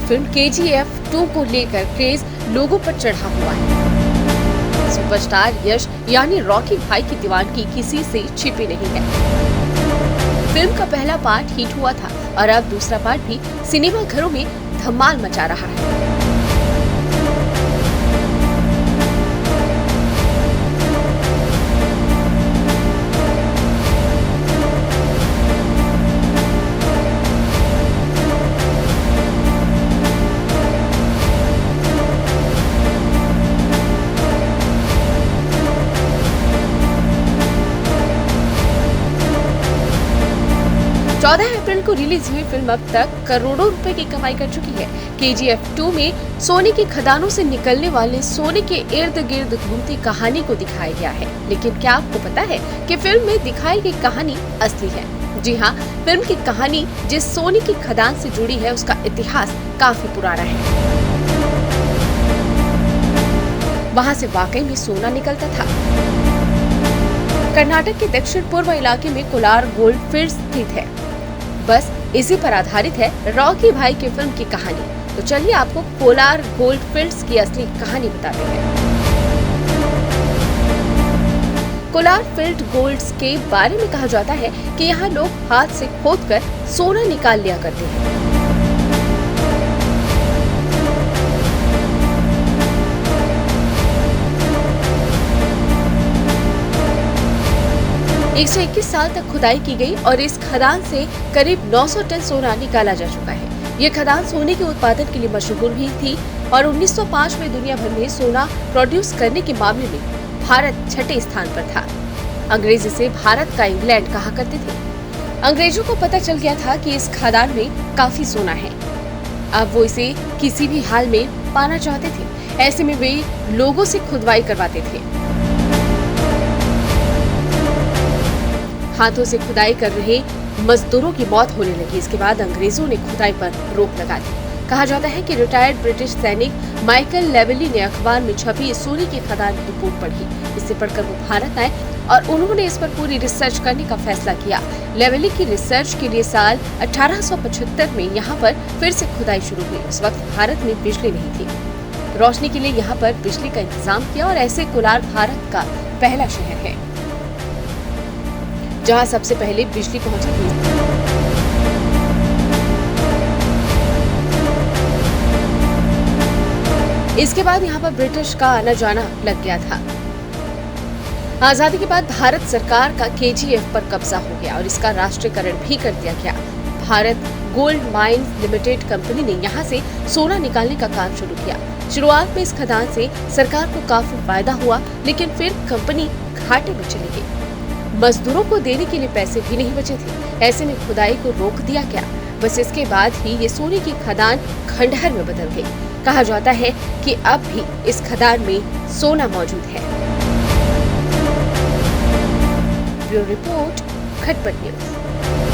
Film KGF 2 को लेकर craze लोगों पर चढ़ा हुआ है। सुपरस्टार यश यानी रॉकी भाई की दीवानगी किसी से छिपी नहीं है। फिल्म का पहला पार्ट हिट हुआ था और अब दूसरा पार्ट भी सिनेमा घरों में धमाल मचा रहा है। 14 अप्रैल को रिलीज हुई फिल्म अब तक करोड़ों रुपए की कमाई कर चुकी है। KGF 2 में सोने की खदानों से निकलने वाले सोने के इर्द गिर्द घूमती कहानी को दिखाया गया है। लेकिन क्या आपको पता है कि फिल्म में दिखाई गई कहानी असली है? जी हाँ, फिल्म की कहानी जिस सोने की खदान से जुड़ी है उसका इतिहास काफी पुराना है। वहाँ से वाकई में सोना निकलता था। कर्नाटक के दक्षिण पूर्व इलाके में कोलार गोल्ड फील्ड्स स्थित है। बस इसी पर आधारित है रॉकी भाई की फिल्म की कहानी। तो चलिए आपको कोलार गोल्ड फील्ड्स की असली कहानी बताते हैं। कोलार फील्ड गोल्ड्स के बारे में कहा जाता है कि यहाँ लोग हाथ से खोदकर सोना निकाल लिया करते हैं। एक 121 साल तक खुदाई की गई और इस खदान से करीब 900 टन सोना निकाला जा चुका है। ये खदान सोने के उत्पादन के लिए मशहूर भी थी और 1905 में दुनिया भर में सोना प्रोड्यूस करने के मामले में भारत छठे स्थान पर था। अंग्रेज इसे भारत का इंग्लैंड कहा करते थे। अंग्रेजों को पता चल गया था कि इस खदान में काफी सोना है। अब वो इसे किसी भी हाल में पाना चाहते थे। ऐसे में वे लोगों से खुदवाई करवाते थे। हाथों से खुदाई कर रहे मजदूरों की मौत होने लगी। इसके बाद अंग्रेजों ने खुदाई पर रोक लगा दी। कहा जाता है कि रिटायर्ड ब्रिटिश सैनिक माइकल लेवली ने अखबार में छपी सोने की खदान की रिपोर्ट पढ़ी। इसे पढ़कर वो भारत आए और उन्होंने इस पर पूरी रिसर्च करने का फैसला किया। लेवली की रिसर्च के लिए साल 1875 में यहाँ पर फिर से खुदाई शुरू हुई। उस वक्त भारत में बिजली नहीं थी। रोशनी के लिए यहाँ पर बिजली का इंतजाम किया और ऐसे कोलार भारत का पहला शहर है जहां सबसे पहले बिजली पहुंची थी। इसके बाद यहां पर ब्रिटिश का आना जाना लग गया था। आजादी के बाद भारत सरकार का KGF पर कब्जा हो गया और इसका राष्ट्रीयकरण भी कर दिया गया। Bharat gold mines limited company ने यहां से सोना निकालने का काम शुरू किया। शुरुआत में इस खदान से सरकार को काफी फायदा हुआ, लेकिन फिर कंपनी घाटे में चली गई। मजदूरों को देने के लिए पैसे भी नहीं बचे थे। ऐसे में खुदाई को रोक दिया गया। बस इसके बाद ही ये सोने की खदान खंडहर में बदल गई। कहा जाता है कि अब भी इस खदान में सोना मौजूद है। ब्यूरो रिपोर्ट, खटपट न्यूज।